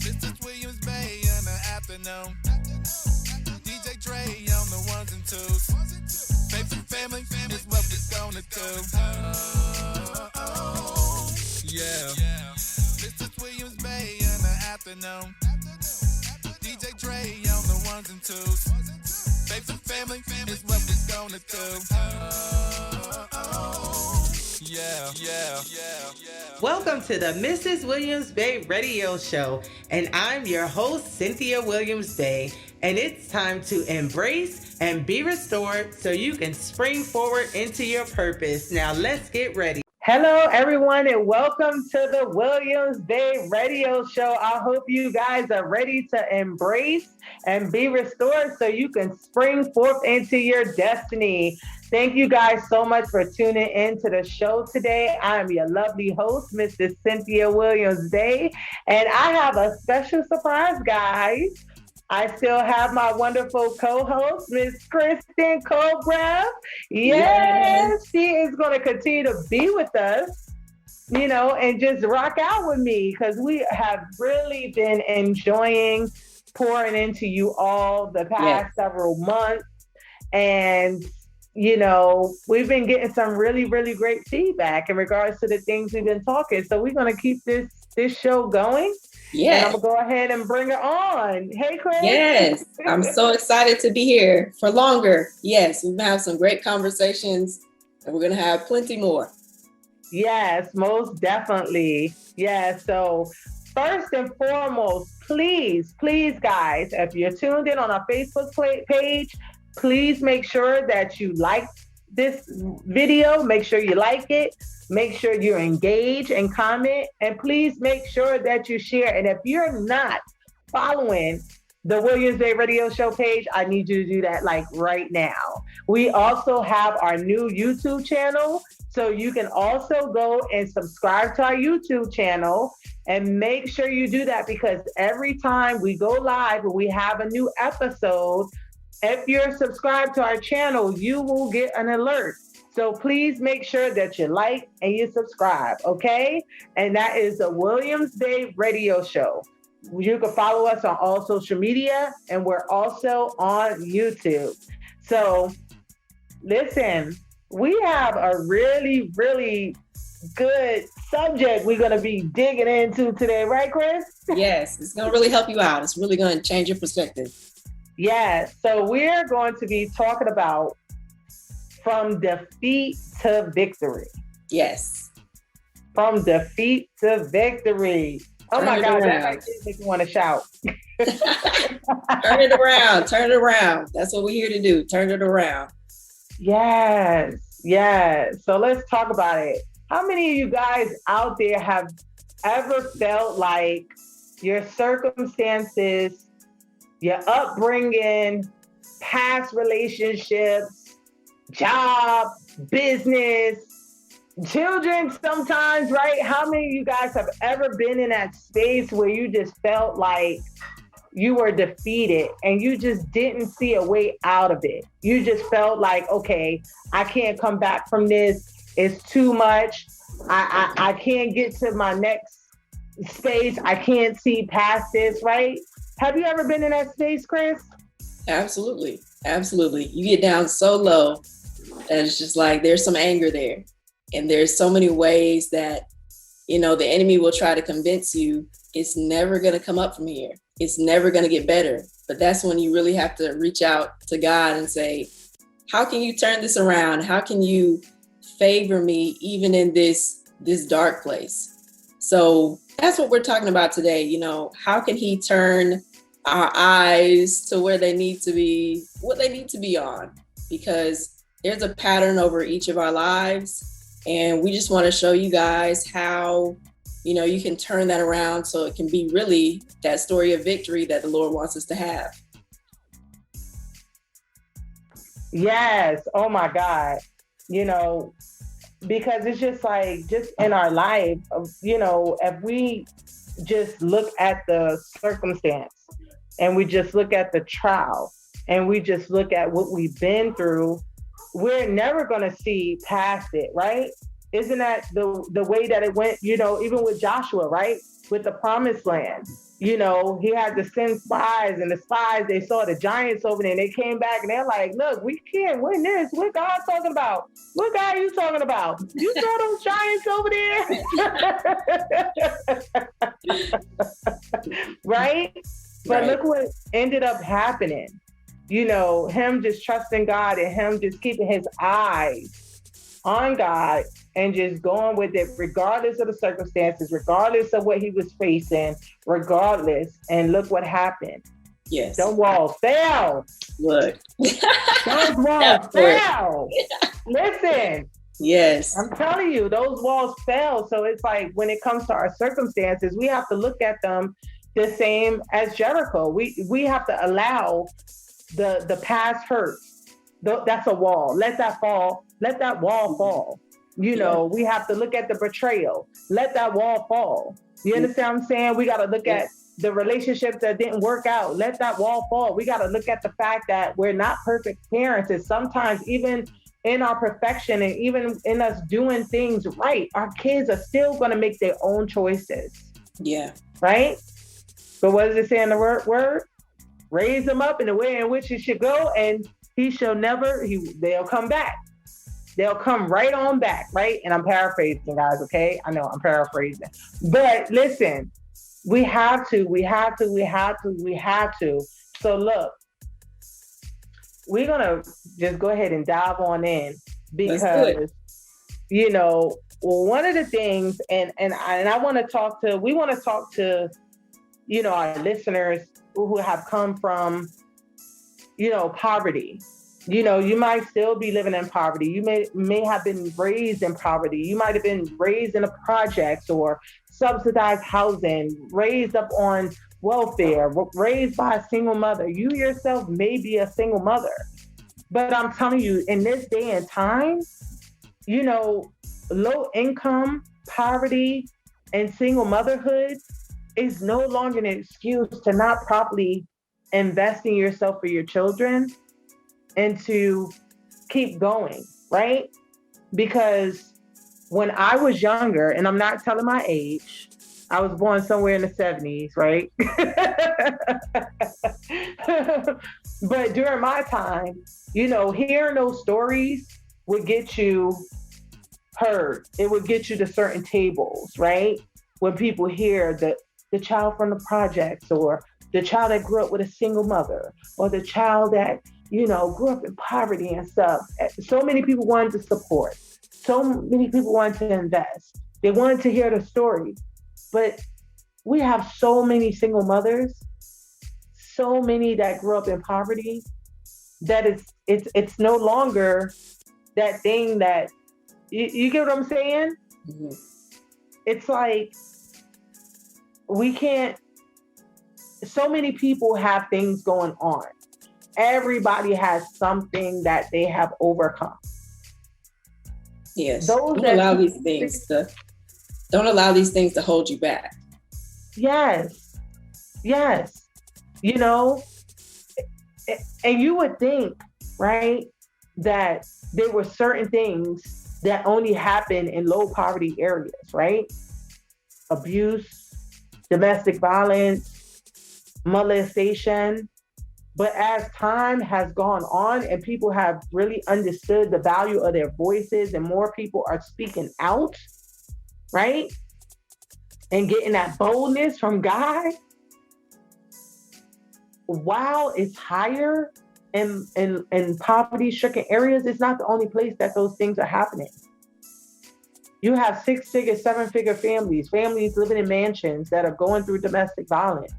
Mrs. Williams-Bey in the afternoon. DJ Dre on the ones and twos. Faith and family is what we're gonna do. Yeah. Mrs. Williams-Bey in the afternoon. DJ Dre on the ones and twos. Faith and family is what we're gonna do. Yeah. Welcome to the Mrs. Williams-Bey Radio Show, and I'm your host, Cynthia Williams-Bey, and it's time to embrace and be restored so you can spring forward into your purpose. Now let's get ready. Hello, everyone, and welcome to the Williams-Bey Radio Show. I hope you guys are ready to embrace and be restored so you can spring forth into your destiny. Thank you guys so much for tuning in to the show today. I am your lovely host, Mrs. Cynthia Williams-Bey, and I have a special surprise, guys. I still have my wonderful co-host, Miss Kristen Colgrave. Yes, she is going to continue to be with us, and just rock out with me because we have really been enjoying pouring into you all the past several months. And we've been getting some really, really great feedback in regards to the things we've been talking. So we're going to keep this show going. Yeah. And I'm going to go ahead and bring her on. Hey, Chris. Yes. I'm so excited to be here for longer. Yes. We've had some great conversations and we're going to have plenty more. Yes, most definitely. Yeah. So first and foremost, please, guys, if you're tuned in on our Facebook page, please make sure that you like this video. Make sure you like it. Make sure you engage and comment. And please make sure that you share. And if you're not following the Williams-Bey Radio Show page, I need you to do that right now. We also have our new YouTube channel. So you can also go and subscribe to our YouTube channel and make sure you do that because every time we go live and we have a new episode, if you're subscribed to our channel, you will get an alert. So please make sure that you like and you subscribe, okay? And that is the Williams-Bey Radio Show. You can follow us on all social media, and we're also on YouTube. So listen, we have a really, really good subject we're going to be digging into today, right, Chris? Yes, it's going to really help you out. It's really going to change your perspective. Yeah, so we're going to be talking about from defeat to victory. Yes. From defeat to victory. Oh my God, that makes me want to shout. Turn it around. That's what we're here to do. Turn it around. Yes. So let's talk about it. How many of you guys out there have ever felt like your circumstances, your upbringing, past relationships, job, business, children sometimes, right? How many of you guys have ever been in that space where you just felt like you were defeated and you just didn't see a way out of it? You just felt like, okay, I can't come back from this. It's too much. I can't get to my next space. I can't see past this, right? Have you ever been in that space, Chris? Absolutely. You get down so low that it's just like there's some anger there. And there's so many ways that, the enemy will try to convince you it's never going to come up from here. It's never going to get better. But that's when you really have to reach out to God and say, how can you turn this around? How can you favor me even in this dark place? So that's what we're talking about today. How can he turn our eyes to where they need to be, what they need to be on? Because there's a pattern over each of our lives. And we just want to show you guys how, you can turn that around so it can be really that story of victory that the Lord wants us to have. Yes. Oh my God. Because it's just in our life, if we just look at the circumstance and we just look at the trial and we just look at what we've been through, we're never going to see past it, right? Isn't that the way that it went, even with Joshua, right? With the promised land. you know, he had to send spies, and the spies, they saw the giants over there, and they came back and they're like, look, we can't win this. What God talking about? What God are you talking about? You saw those giants over there? Right? But look what ended up happening. You know, him just trusting God and him just keeping his eyes on God and just going with it, regardless of the circumstances, regardless of what he was facing, regardless. And look what happened. Yes. Those walls fell. Look. Those walls fell. Listen. Yes. I'm telling you, those walls fell. So it's like when it comes to our circumstances, we have to look at them the same as Jericho. We have to allow the past hurts. That's a wall. Let that fall. Let that wall fall. You know, we have to look at the betrayal. Let that wall fall. You understand what I'm saying? We got to look at the relationships that didn't work out. Let that wall fall. We got to look at the fact that we're not perfect parents. And sometimes even in our perfection and even in us doing things right, our kids are still going to make their own choices. Yeah. Right? But what does it say in the word? Raise them up in the way in which he should go, and they'll come back. They'll come right on back, right? And I'm paraphrasing, guys, okay? I know I'm paraphrasing. But listen, we have to. So look, we're going to just go ahead and dive on in because, you know, one of the things, and I want to talk to, you know, our listeners who have come from, you know, poverty. You know, you might still be living in poverty. You may have been raised in poverty. You might have been raised in a projects or subsidized housing, raised up on welfare, raised by a single mother. You yourself may be a single mother. But I'm telling you, in this day and time, you know, low income, poverty, and single motherhood is no longer an excuse to not properly invest in yourself for your children and to keep going, right? Because when I was younger, and I'm not telling my age, I was born somewhere in the 70s, right? But during my time, you know, hearing those stories would get you heard. It would get you to certain tables, right? When people hear the child from the projects, or the child that grew up with a single mother, or the child that, you know, grew up in poverty and stuff. So many people wanted to support. So many people wanted to invest. They wanted to hear the story. But we have so many single mothers, so many that grew up in poverty, that it's no longer that thing that, you get what I'm saying? Mm-hmm. It's like, we can't, so many people have things going on. Everybody has something that they have overcome. Yes. Don't allow these things to hold you back. Yes. Yes. You know, and you would think, right, that there were certain things that only happen in low poverty areas, right? Abuse, domestic violence, molestation. But as time has gone on and people have really understood the value of their voices and more people are speaking out, right? And getting that boldness from God, while it's higher in poverty-stricken areas, it's not the only place that those things are happening. You have 6-figure, 7-figure families living in mansions that are going through domestic violence.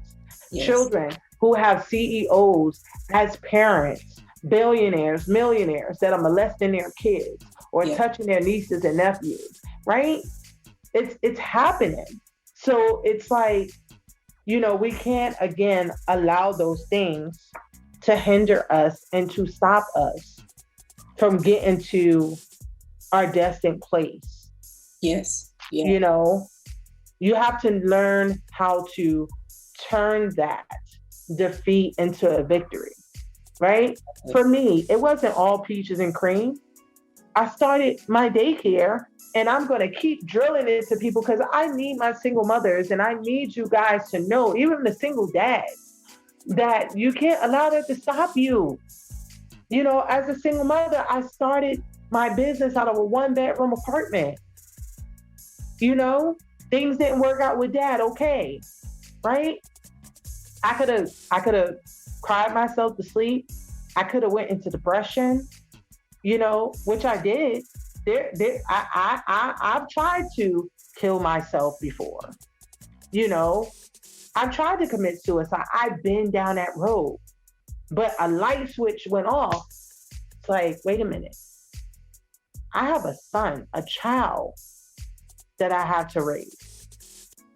Yes. Children who have CEOs as parents, billionaires, millionaires that are molesting their kids or touching their nieces and nephews, right? It's happening. So it's like, you know, we can't, again, allow those things to hinder us and to stop us from getting to our destined place. Yes. Yeah. You know, you have to learn how to turn that defeat into a victory, right? For me, it wasn't all peaches and cream. I started my daycare And I'm going to keep drilling it to people because I need my single mothers and I need you guys to know, even the single dads, that you can't allow that to stop you. You know, as a single mother, I started my business out of a 1-bedroom apartment. You know, things didn't work out with dad. Okay. Right. I could have cried myself to sleep. I could have went into depression, you know, which I did. I've tried to kill myself before. You know, I've tried to commit suicide. I've been down that road, but a light switch went off. It's like, wait a minute. I have a son, a child that I have to raise.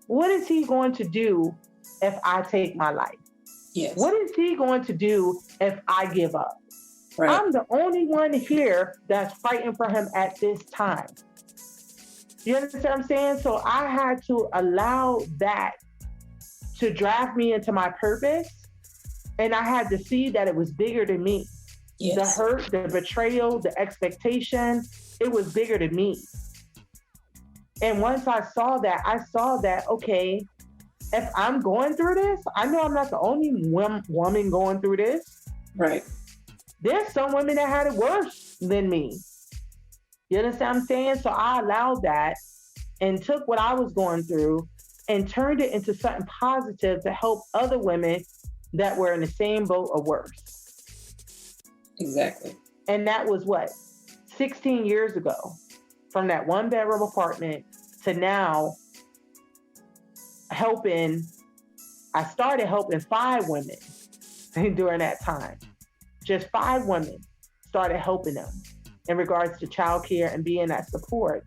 What is he going to do if I take my life? Yes. What is he going to do if I give up? Right. I'm the only one here that's fighting for him at this time. You understand what I'm saying? So I had to allow that to drive me into my purpose. And I had to see that it was bigger than me. Yes. The hurt, the betrayal, the expectation, it was bigger than me. And once I saw that, okay, if I'm going through this, I know I'm not the only woman going through this. Right. There's some women that had it worse than me. You understand what I'm saying? So I allowed that and took what I was going through and turned it into something positive to help other women that were in the same boat or worse. Exactly. And that was what? 16 years ago. From that 1-bedroom apartment to now I started helping 5 women during that time. Just 5 women started helping them in regards to childcare and being that support,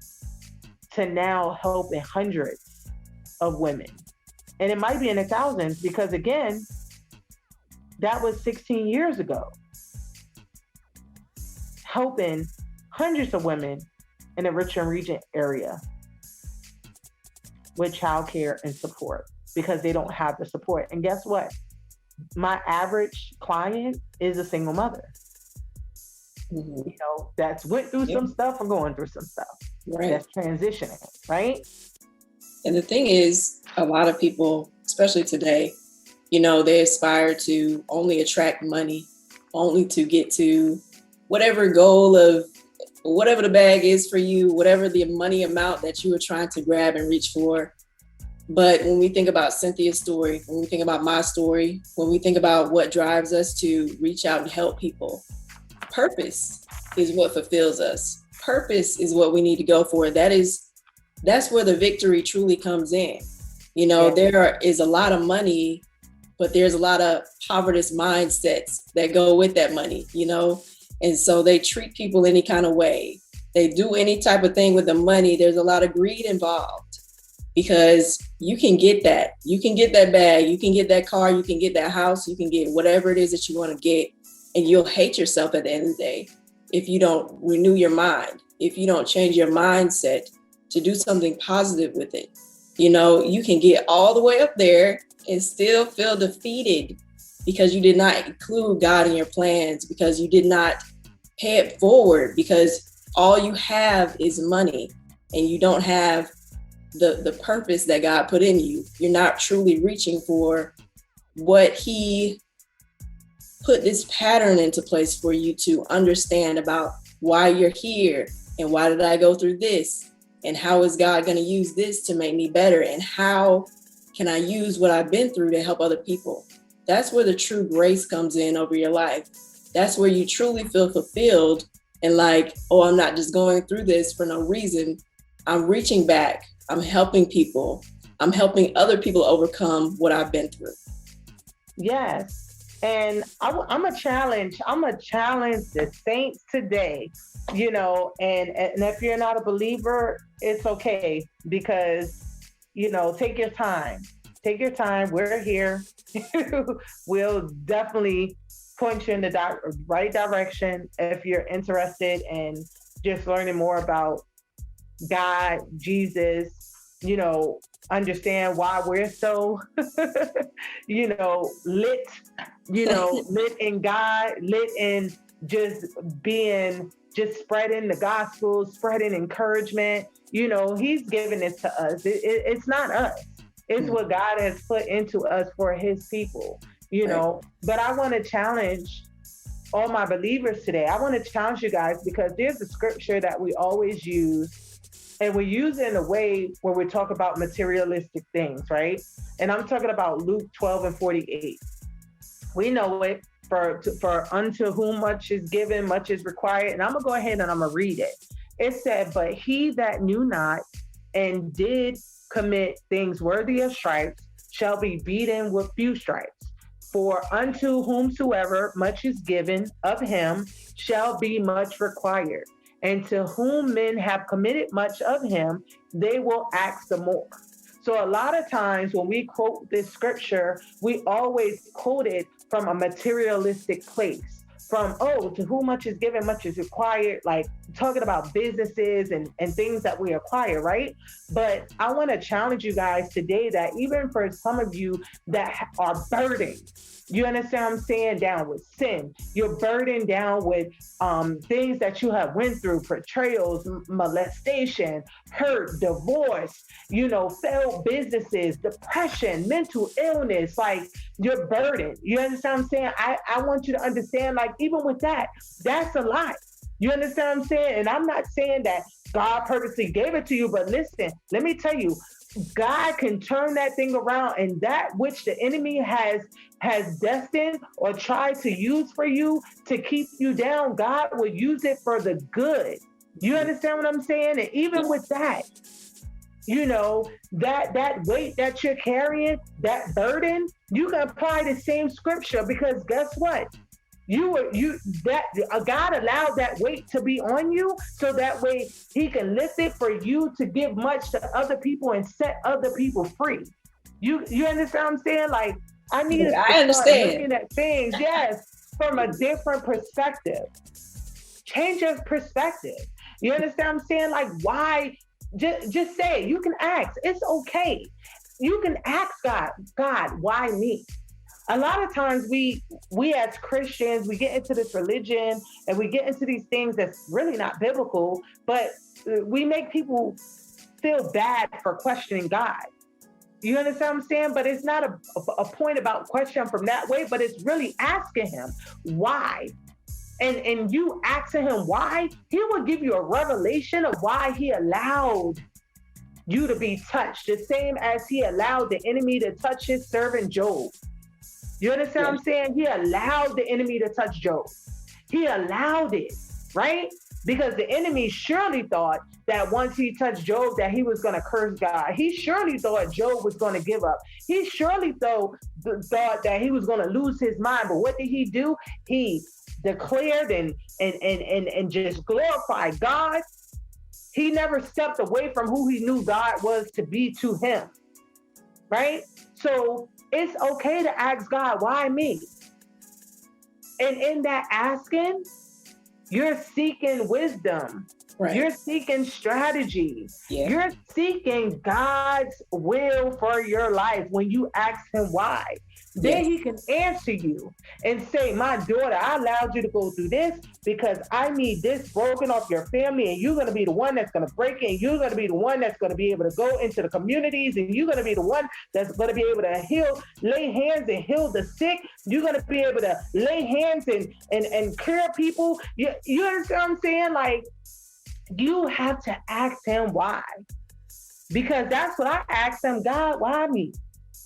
to now helping hundreds of women. And it might be in the thousands because, again, that was 16 years ago. Helping hundreds of women in the Richmond region area with childcare and support because they don't have the support. And guess what? My average client is a single mother. Mm-hmm. You know, that's went through some stuff or going through some stuff. Right. That's transitioning, right? And the thing is, a lot of people, especially today, you know, they aspire to only attract money, only to get to whatever goal of whatever the bag is for you, whatever the money amount that you are trying to grab and reach for. But when we think about Cynthia's story, when we think about my story, when we think about what drives us to reach out and help people, purpose is what fulfills us. Purpose is what we need to go for. That's where the victory truly comes in. You know, there is a lot of money, but there's a lot of poverty mindsets that go with that money, you know? And so they treat people any kind of way. They do any type of thing with the money. There's a lot of greed involved because you can get that. You can get that bag. You can get that car. You can get that house. You can get whatever it is that you want to get. And you'll hate yourself at the end of the day if you don't renew your mind, if you don't change your mindset to do something positive with it. You know, you can get all the way up there and still feel defeated because you did not include God in your plans, because you did not pay it forward, because all you have is money and you don't have the purpose that God put in you. You're not truly reaching for what He put this pattern into place for you to understand about why you're here and why did I go through this and how is God going to use this to make me better and how can I use what I've been through to help other people. That's where the true grace comes in over your life. That's where you truly feel fulfilled and like, oh, I'm not just going through this for no reason. I'm reaching back. I'm helping people. I'm helping other people overcome what I've been through. Yes. And I'm a challenge the saints today, you know, and if you're not a believer, it's okay because, you know, take your time. Take your time. We're here. We'll definitely point you in the right direction if you're interested in just learning more about God, Jesus, you know, understand why we're so, you know, lit in God, lit in just spreading the gospel, spreading encouragement. he's giving it to us. It's not us. It's what God has put into us for his people, But I want to challenge all my believers today. I want to challenge you guys because there's a scripture that we always use, and we use it in a way where we talk about materialistic things, right? And I'm talking about Luke 12:48. We know it, for unto whom much is given, much is required. And I'm going to go ahead and I'm going to read it. It said, but he that knew not and did commit things worthy of stripes shall be beaten with few stripes. For unto whomsoever much is given, of him shall be much required. And to whom men have committed much of him, they will ask the more. So a lot of times when we quote this scripture, we always quote it from a materialistic place. From, to whom much is given, much is required, like talking about businesses and things that we acquire, right? But I want to challenge you guys today that even for some of you that are burdened, you understand what I'm saying, down with sin, you're burdened down with things that you have went through, betrayals, molestation, hurt, divorce, failed businesses, depression, mental illness, like you're burdened. You understand what I'm saying? I want you to understand, like, even with that, that's a lot. You understand what I'm saying? And I'm not saying that God purposely gave it to you, but listen, let me tell you, God can turn that thing around, and that which the enemy has destined or tried to use for you to keep you down, God will use it for the good. You understand what I'm saying? And even with that, that weight that you're carrying, that burden, you can apply the same scripture, because guess what? God allowed that weight to be on you so that way he can lift it for you to give much to other people and set other people free. You understand what I'm saying? Like, I need to start looking at things, from a different perspective. Change your perspective. You understand what I'm saying? Like, why? Just say it. You can ask. It's okay. You can ask God, why me? A lot of times we as Christians, we get into this religion and we get into these things that's really not biblical, but we make people feel bad for questioning God. You understand what I'm saying? But it's not a point about questioning from that way, but it's really asking him why. And you asking him why, he will give you a revelation of why he allowed you to be touched, the same as he allowed the enemy to touch his servant Job. You understand what I'm saying? He allowed the enemy to touch Job. He allowed it, right? Because the enemy surely thought that once he touched Job, that he was going to curse God. He surely thought Job was going to give up. He surely thought that he was going to lose his mind. But what did he do? He declared and just glorified God. He never stepped away from who he knew God was to be to him, right? So it's okay to ask God, why me? And in that asking, you're seeking wisdom. Right. You're seeking strategy. Yeah. You're seeking God's will for your life when you ask him why. Then he can answer you and say, my daughter, I allowed you to go through this because I need this broken off your family, and you're going to be the one that's going to break it, and you're going to be the one that's going to be able to go into the communities, and you're going to be the one that's going to be able to heal, lay hands and heal the sick. You're going to be able to lay hands and cure people. You understand what I'm saying? Like, you have to ask him why. Because that's what I asked him, God, why me?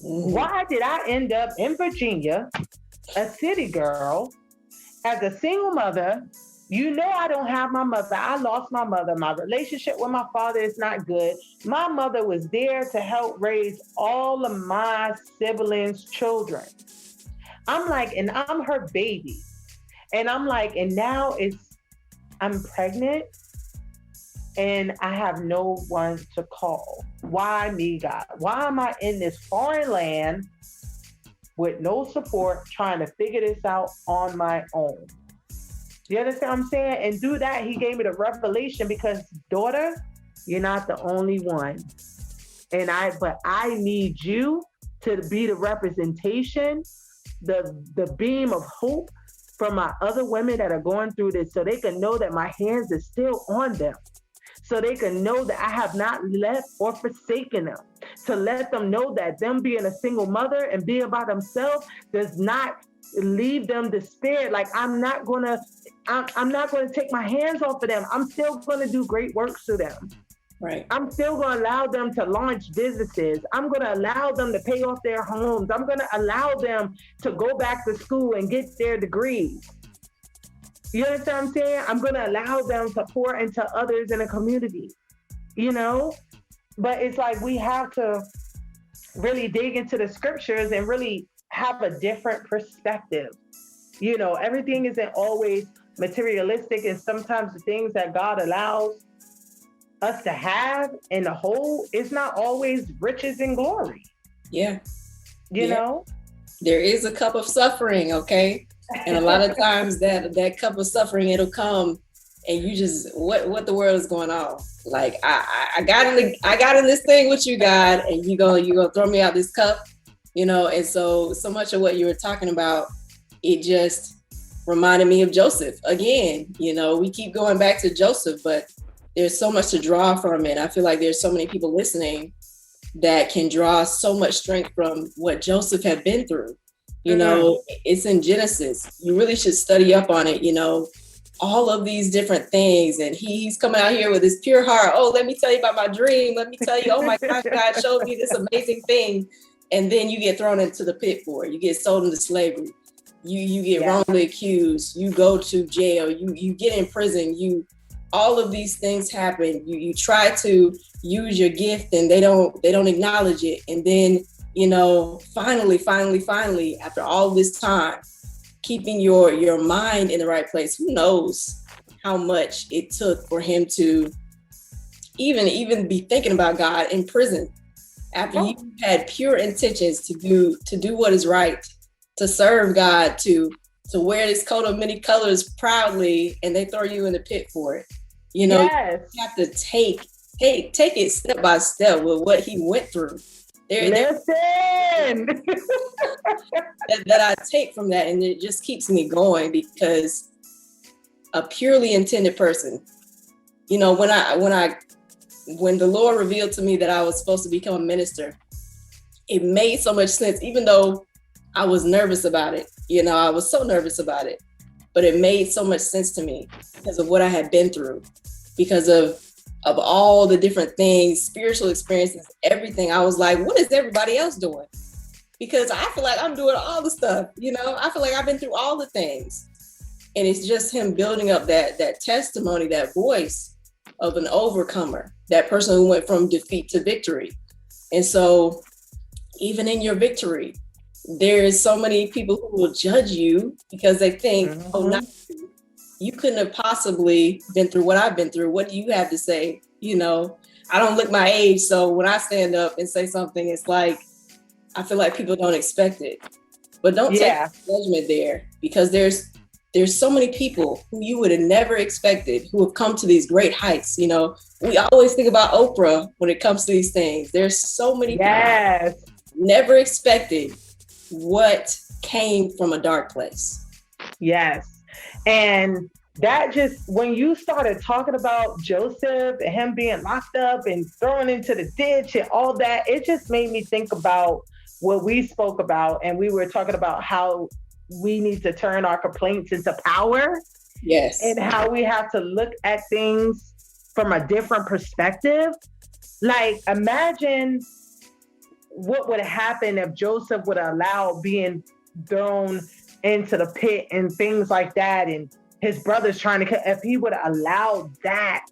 Mm-hmm. Why did I end up in Virginia, a city girl, as a single mother? You know I don't have my mother. I lost my mother. My relationship with my father is not good. My mother was there to help raise all of my siblings' children. I'm like, and I'm her baby. And I'm like, and now I'm pregnant and I have no one to call. Why me, God? Why am I in this foreign land with no support, trying to figure this out on my own? You understand what I'm saying? And through that, he gave me the revelation because, daughter, you're not the only one. But I need you to be the representation, the beam of hope for my other women that are going through this, so they can know that my hands are still on them. so they can know that I have not left or forsaken them. To let them know that them being a single mother and being by themselves does not leave them despaired. Like I'm not gonna take my hands off of them. I'm still gonna do great works to them. Right. I'm still gonna allow them to launch businesses. I'm gonna allow them to pay off their homes. I'm gonna allow them to go back to school and get their degrees. You understand what I'm saying? I'm gonna allow them to pour into others in the community, you know? But it's like we have to really dig into the scriptures and really have a different perspective. You know, everything isn't always materialistic, and sometimes the things that God allows us to have in the whole, it's not always riches and glory. Yeah. You know? There is a cup of suffering, okay? And a lot of times that cup of suffering, it'll come and you just, what the world is going on? Like I got in this thing with you, God, and you gonna throw me out this cup, you know? And so much of what you were talking about, it just reminded me of Joseph again. You know, we keep going back to Joseph, but there's so much to draw from it. I feel like there's so many people listening that can draw so much strength from what Joseph had been through. You know, it's in Genesis. You really should study up on it, you know, all of these different things. And he's coming out here with his pure heart. Oh, let me tell you about my dream. Let me tell you, oh my gosh, God showed me this amazing thing. And then you get thrown into the pit for it. You get sold into slavery. You get wrongly accused. You go to jail. You get in prison. All of these things happen. You try to use your gift and they don't acknowledge it. And then, you know, finally, after all this time, keeping your mind in the right place, who knows how much it took for him to even be thinking about God in prison after he had pure intentions to do what is right, to serve God, to wear this coat of many colors proudly, and they throw you in the pit for it. You know, you have to take it step by step with what he went through. Listen! that I take from that, and it just keeps me going, because a purely intended person, you know, when the Lord revealed to me that I was supposed to become a minister, it made so much sense, even though I was nervous about it. You know, I was so nervous about it, but it made so much sense to me because of what I had been through, because of all the different things, spiritual experiences, everything. I was like, what is everybody else doing? Because I feel like I'm doing all the stuff, you know, I feel like I've been through all the things. And it's just him building up that testimony, that voice of an overcomer, that person who went from defeat to victory. And so even in your victory, there is so many people who will judge you because they think, oh, not you couldn't have possibly been through what I've been through. What do you have to say? You know, I don't look my age. So when I stand up and say something, it's like, I feel like people don't expect it. But don't take judgment there, because there's so many people who you would have never expected who have come to these great heights. You know, we always think about Oprah when it comes to these things. There's so many people never expected what came from a dark place. Yes. And that just, when you started talking about Joseph and him being locked up and thrown into the ditch and all that, it just made me think about what we spoke about. And we were talking about how we need to turn our complaints into power. Yes. And how we have to look at things from a different perspective. Like, imagine what would happen if Joseph would allow being thrown into the pit and things like that, and his brothers trying to, if he would allow that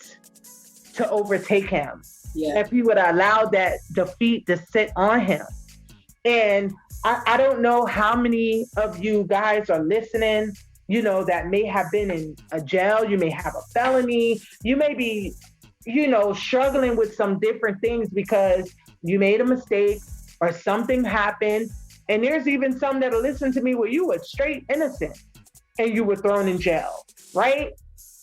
to overtake him, if he would allow that defeat to sit on him. And I don't know how many of you guys are listening, you know, that may have been in a jail, you may have a felony, you may be, you know, struggling with some different things because you made a mistake or something happened. And there's even some that'll listen to me where you were straight innocent and you were thrown in jail, right?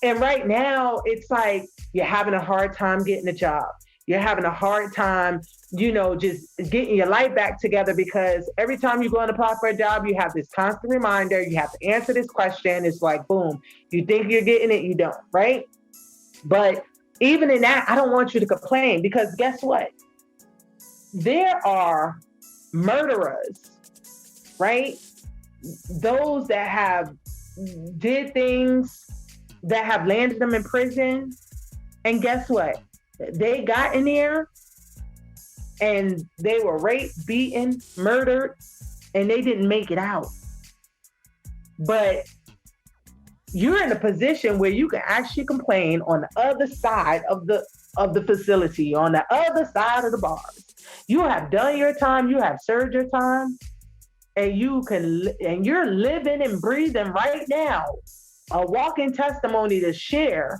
And right now, it's like you're having a hard time getting a job. You're having a hard time, you know, just getting your life back together, because every time you go and apply for a job, you have this constant reminder, you have to answer this question. It's like, boom, you think you're getting it, you don't, right? But even in that, I don't want you to complain, because guess what? There are murderers, right? Those that have did things that have landed them in prison. And guess what? They got in there and they were raped, beaten, murdered, and they didn't make it out. But you're in a position where you can actually complain on the other side of the facility, on the other side of the bars. You have done your time, you have served your time, and you're living and breathing right now, a walking testimony to share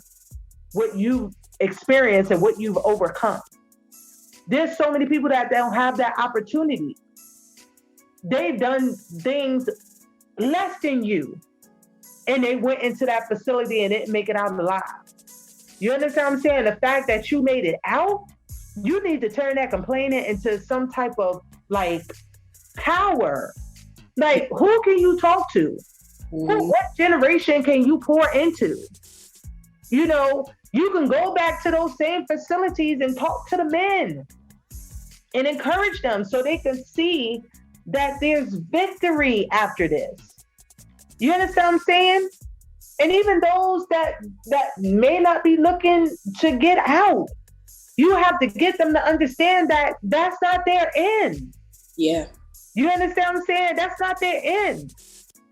what you've experienced and what you've overcome. There's so many people that don't have that opportunity. They've done things less than you, and they went into that facility and didn't make it out alive. You understand what I'm saying? The fact that you made it out, you need to turn that complaining into some type of like power. Like, who can you talk to? What generation can you pour into? You know, you can go back to those same facilities and talk to the men and encourage them so they can see that there's victory after this. You understand what I'm saying? And even those that may not be looking to get out, you have to get them to understand that that's not their end. Yeah. You understand what I'm saying? That's not their end.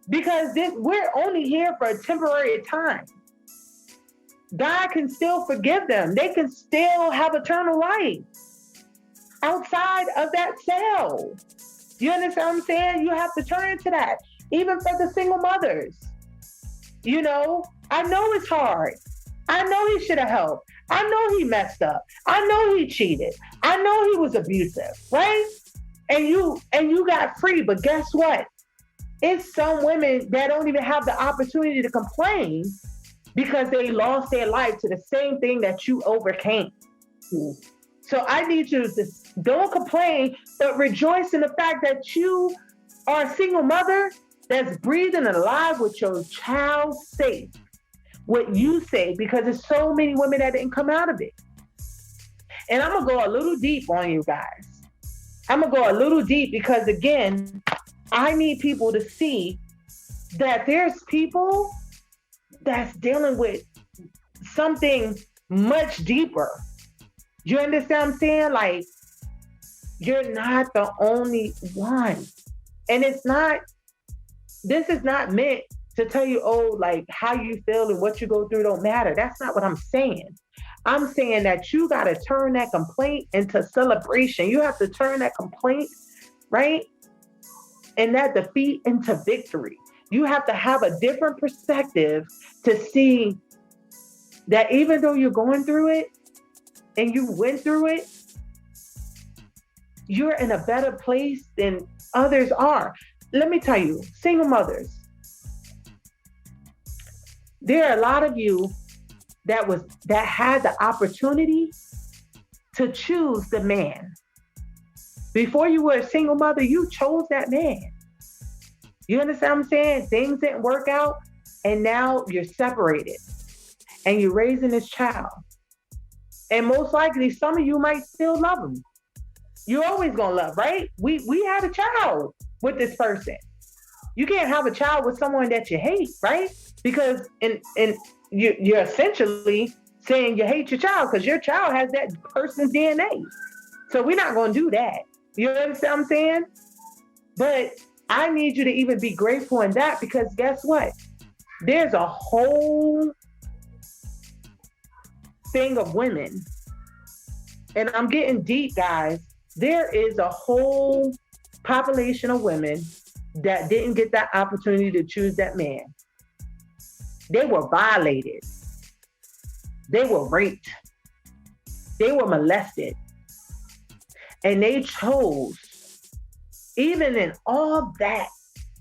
Because we're only here for a temporary time. God can still forgive them. They can still have eternal life outside of that cell. You understand what I'm saying? You have to turn to that. Even for the single mothers. You know, I know it's hard. I know he should have helped. I know he messed up. I know he cheated. I know he was abusive, right? And you got free, but guess what? It's some women that don't even have the opportunity to complain because they lost their life to the same thing that you overcame. So I need you to don't complain, but rejoice in the fact that you are a single mother that's breathing and alive with your child safe. What you say, because there's so many women that didn't come out of it. And I'm going to go a little deep on you guys. I'm going to go a little deep because, again, I need people to see that there's people that's dealing with something much deeper. You understand what I'm saying? Like, you're not the only one. And this is not meant to tell you, oh, like how you feel and what you go through don't matter. That's not what I'm saying. I'm saying that you got to turn that complaint into celebration. You have to turn that complaint, right? And that defeat into victory. You have to have a different perspective to see that even though you're going through it and you went through it, you're in a better place than others are. Let me tell you, single mothers, there are a lot of you that had the opportunity to choose the man. Before you were a single mother, you chose that man. You understand what I'm saying? Things didn't work out, and now you're separated, and you're raising this child. And most likely, some of you might still love him. You're always gonna love, right? We had a child with this person. You can't have a child with someone that you hate, right? Because you're essentially saying you hate your child because your child has that person's DNA. So we're not going to do that. You understand what I'm saying? But I need you to even be grateful in that, because guess what? There's a whole thing of women, and I'm getting deep, guys. There is a whole population of women that didn't get that opportunity to choose that man. They were violated. They were raped. They were molested. And they chose, even in all that,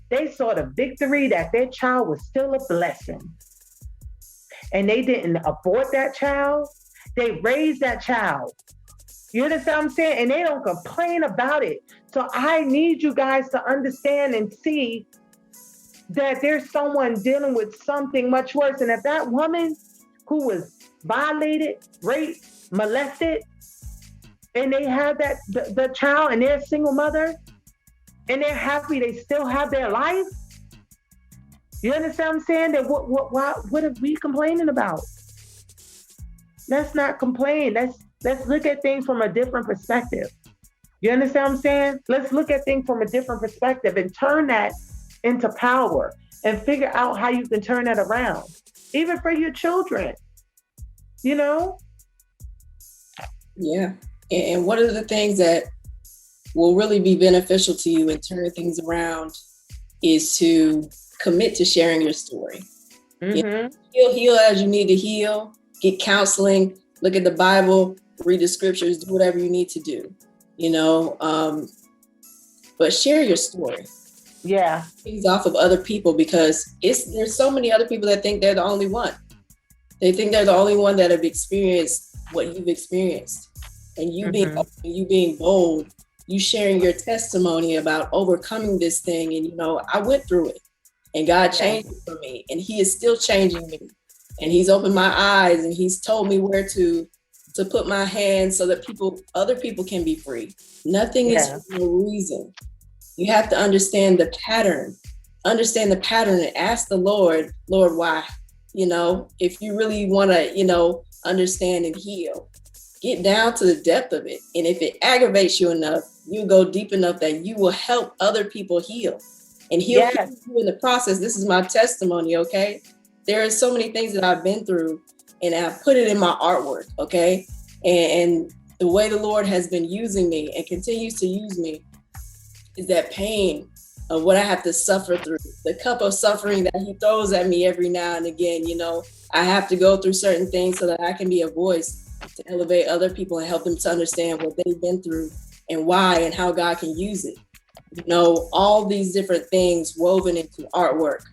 they saw the victory that their child was still a blessing. And they didn't abort that child. They raised that child. You understand what I'm saying? And they don't complain about it. So I need you guys to understand and see that there's someone dealing with something much worse. And if that woman who was violated, raped, molested, and they have the child, and they're a single mother, and they're happy they still have their life. You understand what I'm saying? That what are we complaining about? Let's not complain. Let's look at things from a different perspective. You understand what I'm saying? Let's look at things from a different perspective and turn that into power and figure out how you can turn that around, even for your children. You know? Yeah. And one of the things that will really be beneficial to you and turn things around is to commit to sharing your story. Mm-hmm. You know, heal as you need to heal, get counseling, look at the Bible, read the scriptures, do whatever you need to do, you know, but share your story. Yeah. Things off of other people, because there's so many other people that think they're the only one. They think they're the only one that have experienced what you've experienced. And you being bold, you sharing your testimony about overcoming this thing. And, you know, I went through it and God changed it for me, and he is still changing me. And he's opened my eyes, and he's told me where to put my hands so that other people can be free. Nothing is for no reason. You have to understand the pattern and ask the Lord, why? You know, if you really want to, you know, understand and heal, get down to the depth of it. And if it aggravates you enough, you go deep enough that you will help other people heal. And heal you in the process. This is my testimony, okay? There are so many things that I've been through, and I've put it in my artwork, okay? And the way the Lord has been using me and continues to use me is that pain of what I have to suffer through, the cup of suffering that he throws at me every now and again. You know, I have to go through certain things so that I can be a voice to elevate other people and help them to understand what they've been through and why and how God can use it. You know, all these different things woven into artwork.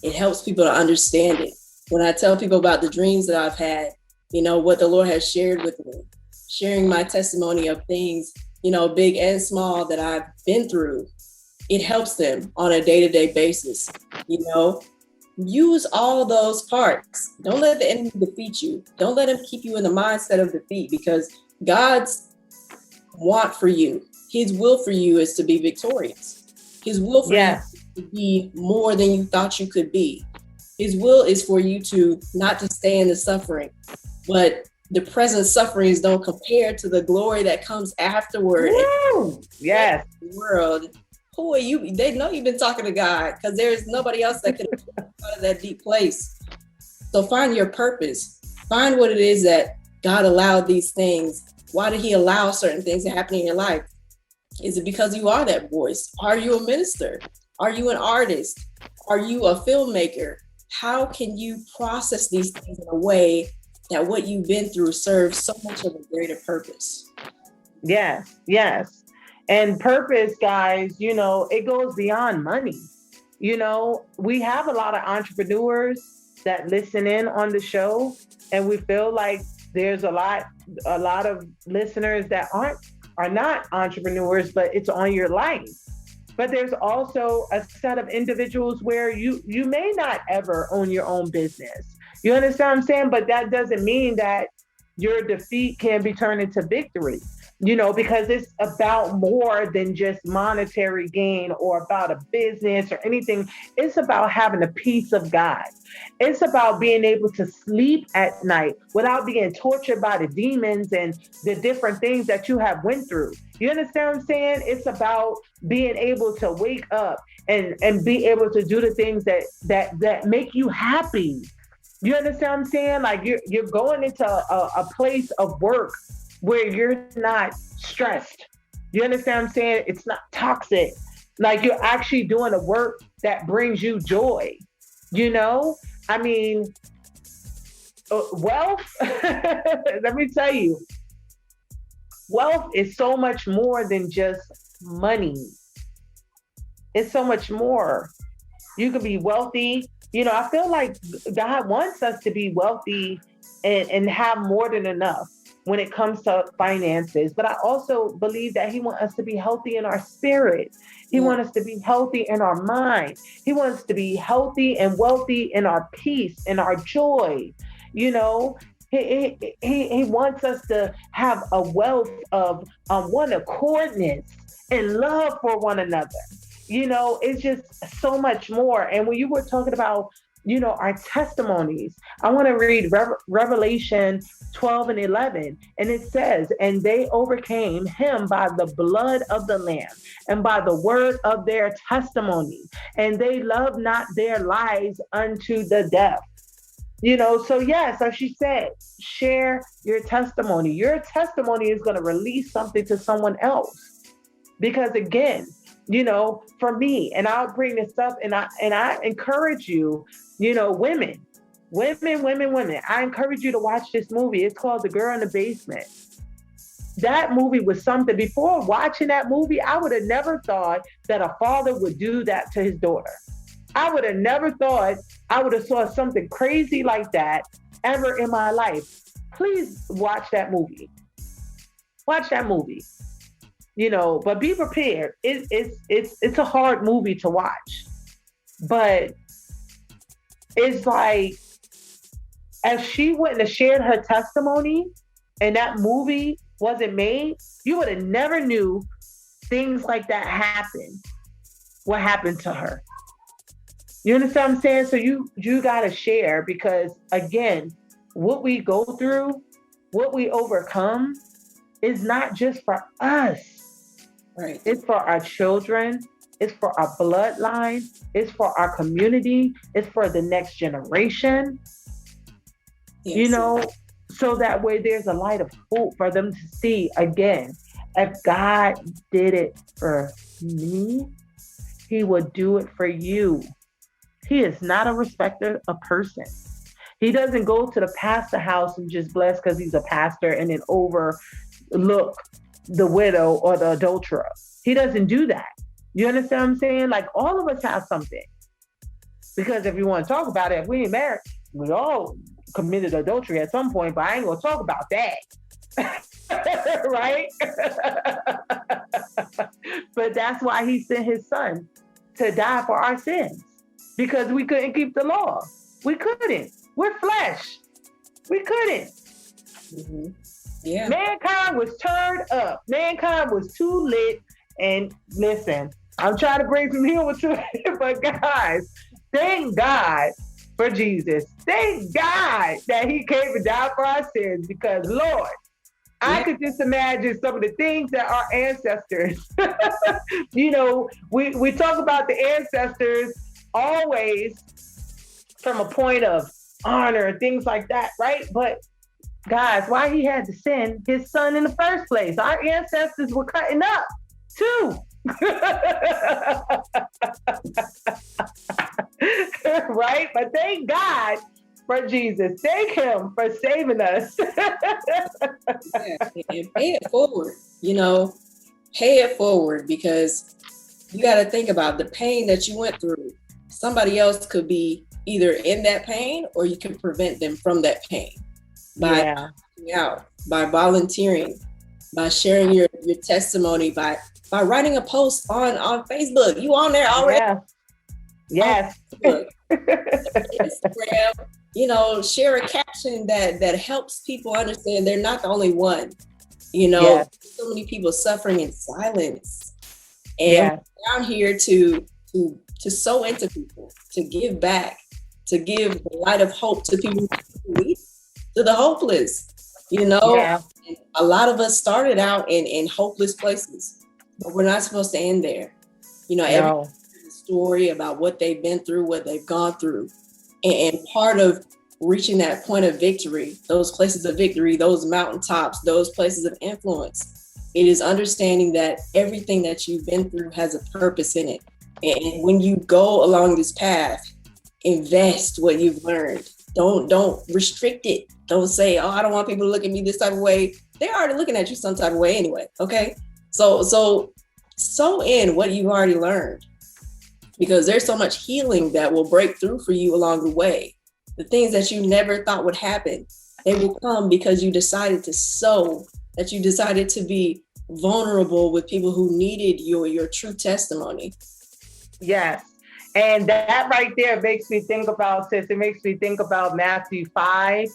It helps people to understand it. When I tell people about the dreams that I've had, you know, what the Lord has shared with me, sharing my testimony of things, you know, big and small that I've been through, it helps them on a day-to-day basis. You know, use all those parts. Don't let the enemy defeat you. Don't let him keep you in the mindset of defeat, because God's want for you, his will for you is to be victorious. His will for you to be more than you thought you could be. His will is for you to not to stay in the suffering, but the present sufferings don't compare to the glory that comes afterward. Yes. In the world. Who are you? They know you've been talking to God, because there's nobody else that could have come out of that deep place. So find your purpose. Find what it is that God allowed these things. Why did he allow certain things to happen in your life? Is it because you are that voice? Are you a minister? Are you an artist? Are you a filmmaker? How can you process these things in a way that what you've been through serves so much of a greater purpose? Yes. And purpose, guys, you know, it goes beyond money. You know, we have a lot of entrepreneurs that listen in on the show, and we feel like there's a lot of listeners that are not entrepreneurs, but it's on your life. But there's also a set of individuals where you may not ever own your own business. You understand what I'm saying? But that doesn't mean that your defeat can be turned into victory, you know, because it's about more than just monetary gain or about a business or anything. It's about having the peace of God. It's about being able to sleep at night without being tortured by the demons and the different things that you have went through. You understand what I'm saying? It's about being able to wake up and be able to do the things that make you happy. You understand what I'm saying? Like you're going into a place of work where you're not stressed. You understand what I'm saying? It's not toxic. Like you're actually doing a work that brings you joy. You know, I mean, wealth, let me tell you, wealth is so much more than just money. It's so much more. You can be wealthy. You know, I feel like God wants us to be wealthy and have more than enough when it comes to finances. But I also believe that he wants us to be healthy in our spirit. He wants us to be healthy in our mind. He wants us to be healthy and wealthy in our peace, in our joy, you know, He wants us to have a wealth of one accordness and love for one another. It's just so much more. And when you were talking about, our testimonies, I want to read Revelation 12:11. And it says, and they overcame him by the blood of the Lamb and by the word of their testimony. And they loved not their lives unto the death. So yes, as she said, share your testimony. Your testimony is going to release something to someone else. Because again, for me, and I'll bring this up, and I encourage you, women. I encourage you to watch this movie. It's called The Girl in the Basement. That movie was something. Before watching that movie, I would have never thought that a father would do that to his daughter. I would have never thought I would have saw something crazy like that ever in my life. Please watch that movie. Watch that movie. But be prepared. It's a hard movie to watch. But it's like, if she wouldn't have shared her testimony and that movie wasn't made, you would have never knew things like that happened. What happened to her? You understand what I'm saying? So you got to share, because again, what we go through, what we overcome is not just for us. Right. It's for our children. It's for our bloodline. It's for our community. It's for the next generation. Yes. So that way there's a light of hope for them to see. Again, if God did it for me, he would do it for you. He is not a respecter of person. He doesn't go to the pastor house and just bless because he's a pastor and then overlook the widow or the adulterer. He doesn't do that. You understand what I'm saying? Like, all of us have something. Because if you want to talk about it, if we ain't married, we all committed adultery at some point, but I ain't going to talk about that. Right? But that's why he sent his son to die for our sins. Because we couldn't keep the law. We couldn't. We're flesh. We couldn't. Mm-hmm. Yeah. Mankind was turned up. Mankind was too lit. And listen, I'm trying to bring some humor to it, but guys, thank God for Jesus. Thank God that he came and died for our sins, because Lord, I could just imagine some of the things that our ancestors, we talk about the ancestors always from a point of honor and things like that, right? But guys, why he had to send his son in the first place? Our ancestors were cutting up too. Right? But thank God for Jesus. Thank him for saving us. Yeah, and pay it forward, pay it forward, because you got to think about the pain that you went through. Somebody else could be either in that pain, or you can prevent them from that pain by out, by volunteering, by sharing your testimony, by writing a post on Facebook. You on there already? Yes. Instagram, share a caption that helps people understand they're not the only one. So many people suffering in silence. And we're down here to sow into people, to give back, to give the light of hope to people who need, to the hopeless. And a lot of us started out in hopeless places, but we're not supposed to end there. Every story about what they've been through, what they've gone through, and part of reaching that point of victory, those places of victory, those mountaintops, those places of influence, it is understanding that everything that you've been through has a purpose in it. And when you go along this path, invest what you've learned. Don't restrict it. Don't say, I don't want people to look at me this type of way. They're already looking at you some type of way anyway. Okay. So in what you've already learned, because there's so much healing that will break through for you along the way. The things that you never thought would happen, they will come because you decided to sow, that you decided to be vulnerable with people who needed your true testimony. Yes. And that right there makes me think about, sis, it makes me think about Matthew 5,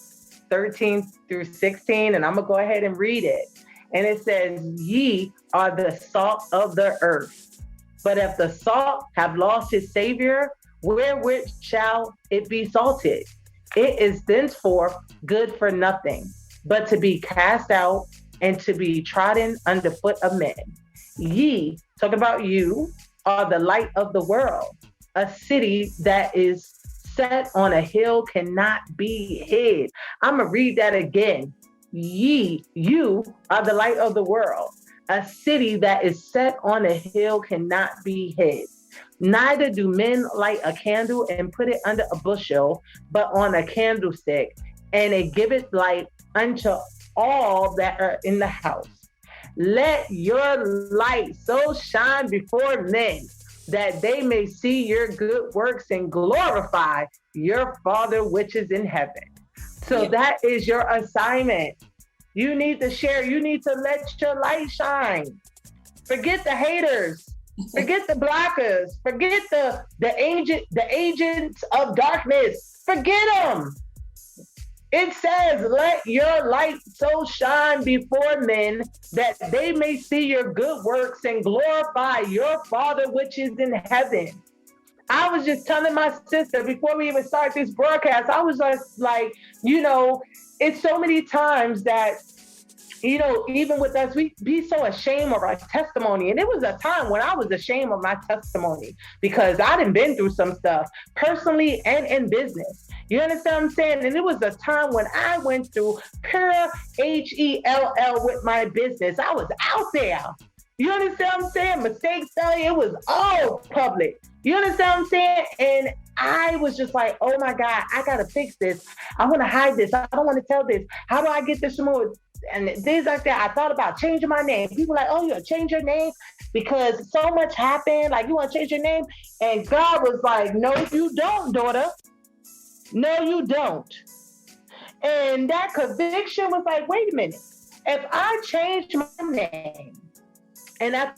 13 through 16, and I'm going to go ahead and read it. And it says, ye are the salt of the earth. But if the salt have lost its savior, wherewith shall it be salted? It is thenceforth good for nothing, but to be cast out and to be trodden under foot of men. Ye, talking about you, are the light of the world. A city that is set on a hill cannot be hid. I'm going to read that again. Ye, you are the light of the world. A city that is set on a hill cannot be hid. Neither do men light a candle and put it under a bushel, but on a candlestick, and it giveth light unto all that are in the house. Let your light so shine before men that they may see your good works and glorify your Father which is in heaven. So that is your assignment. You need to share. You need to let your light shine. Forget the haters. Forget the blockers. Forget the agents of darkness. Forget them. It says, let your light so shine before men that they may see your good works and glorify your Father which is in heaven. I was just telling my sister before we even started this broadcast, I was just like, it's so many times that, even with us, we be so ashamed of our testimony. And it was a time when I was ashamed of my testimony because I done been through some stuff personally and in business. You understand what I'm saying? And it was a time when I went through pure HELL with my business. I was out there. You understand what I'm saying? Mistakes, it was all public. You understand what I'm saying? And I was just like, oh my God, I got to fix this. I want to hide this. I don't want to tell this. How do I get this removed? And things like that. I thought about changing my name. People were like, oh, you want to change your name? Because so much happened. Like, you want to change your name? And God was like, no, you don't, daughter. No, you don't. And that conviction was like, wait a minute. If I change my name and I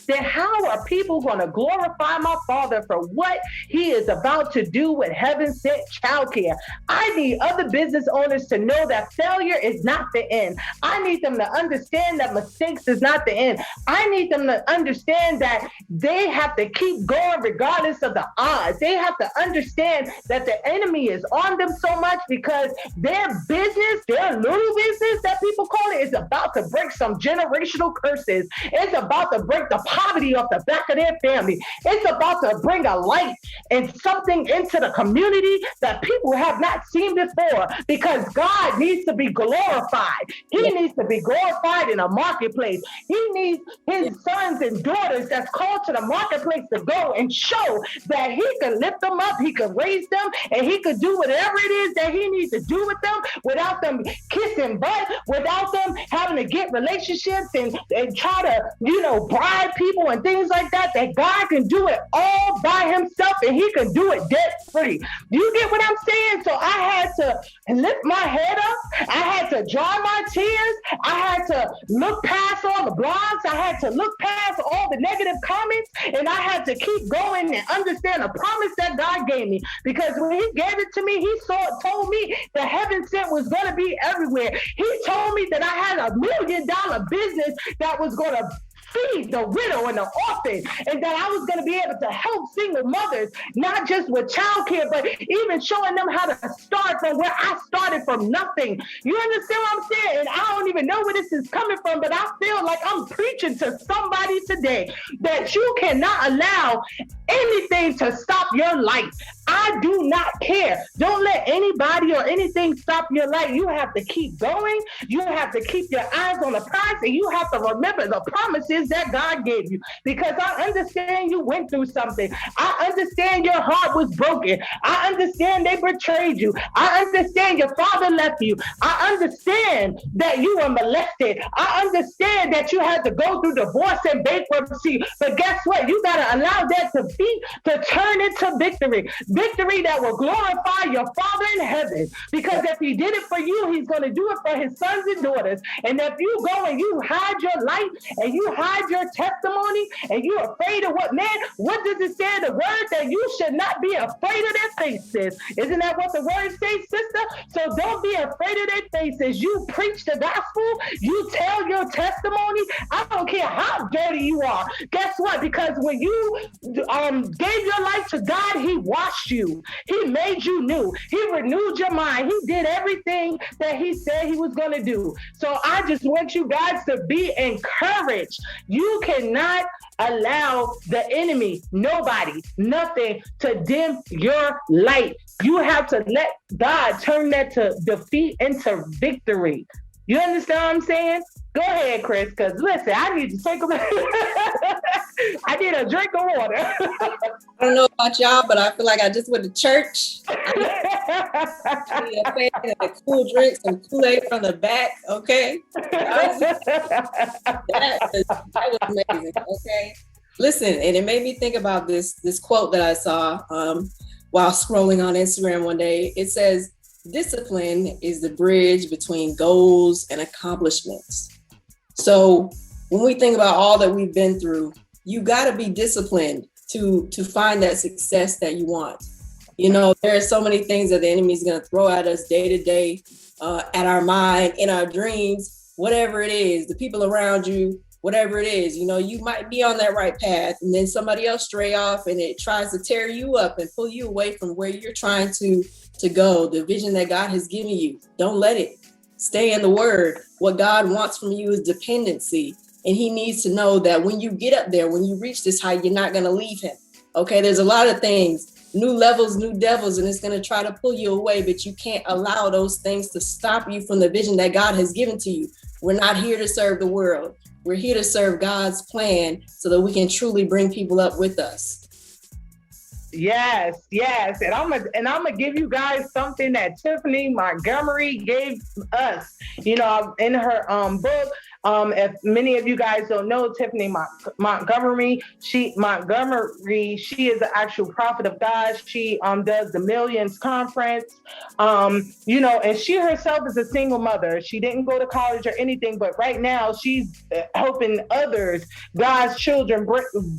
then how are people going to glorify my Father for what he is about to do with heaven sent childcare? I need other business owners to know that failure is not the end. I need them to understand that mistakes is not the end. I need them to understand that they have to keep going regardless of the odds. They have to understand that the enemy is on them so much because their business, their little business that people call it, is about to break some generational curses. It's about to break the poverty off the back of their family. It's about to bring a light and something into the community that people have not seen before because God needs to be glorified. He needs to be glorified in a marketplace. He needs his sons and daughters that's called to the marketplace to go and show that he can lift them up, he can raise them, and he can do whatever it is that he needs to do with them without them kissing butt, without them having to get relationships and try to, bribe people and things like that God can do it all by himself and he can do it debt free. You get what I'm saying? So I had to lift my head up. I had to dry my tears. I had to look past all the blogs. I had to look past all the negative comments and I had to keep going and understand the promise that God gave me because when he gave it to me, he told me that heaven sent was going to be everywhere. He told me that I had $1 million business that was going to feed the widow and the orphan, and that I was going to be able to help single mothers, not just with childcare, but even showing them how to start from where I started from nothing. You understand what I'm saying? And I don't even know where this is coming from, but I feel like I'm preaching to somebody today that you cannot allow anything to stop your life. I do not care. Don't let anybody or anything stop your life. You have to keep going. You have to keep your eyes on the prize, and you have to remember the promises that God gave you. Because I understand you went through something. I understand your heart was broken. I understand they betrayed you. I understand your father left you. I understand that you were molested. I understand that you had to go through divorce and bankruptcy. But guess what? You got to allow that to turn into victory. victory that will glorify your Father in heaven. Because if he did it for you, he's going to do it for his sons and daughters. And if you go and you hide your light and you hide your testimony and you're afraid of what does it say in the word? That you should not be afraid of their faces. Isn't that what the word says, sister? So don't be afraid of their faces. You preach the gospel. You tell your testimony. I don't care how dirty you are. Guess what? Because when you gave your life to God, he washed you. He made you new. He renewed your mind. He did everything that he said he was going to do. So I just want you guys to be encouraged. You cannot allow the enemy, nobody, nothing to dim your light. You have to let God turn that to defeat into victory. You understand what I'm saying? Go ahead, Chris, because listen, I need to take a I need a drink of water. I don't know about y'all, but I feel like I just went to church. I need a cool drink, some Kool-Aid from the back, okay? That was amazing, okay? Listen, and it made me think about this quote that I saw while scrolling on Instagram one day. It says, discipline is the bridge between goals and accomplishments. So when we think about all that we've been through, you got to be disciplined to find that success that you want. You know, there are so many things that the enemy is going to throw at us day to day, at our mind, in our dreams, whatever it is, the people around you, whatever it is. You know, you might be on that right path and then somebody else stray off and it tries to tear you up and pull you away from where you're trying to go, the vision that God has given you. Don't let it. Stay in the word. What God wants from you is dependency. And he needs to know that when you get up there, when you reach this height, you're not going to leave him. Okay, there's a lot of things, new levels, new devils, and it's going to try to pull you away, but you can't allow those things to stop you from the vision that God has given to you. We're not here to serve the world. We're here to serve God's plan so that we can truly bring people up with us. Yes. And I'm gonna give you guys something that Tiffany Montgomery gave us. You know, in her book. If many of you guys don't know Tiffany Montgomery, she is the actual prophet of God. She does the Millions Conference. You know, and she herself is a single mother. She didn't go to college or anything, but right now she's helping others, God's children,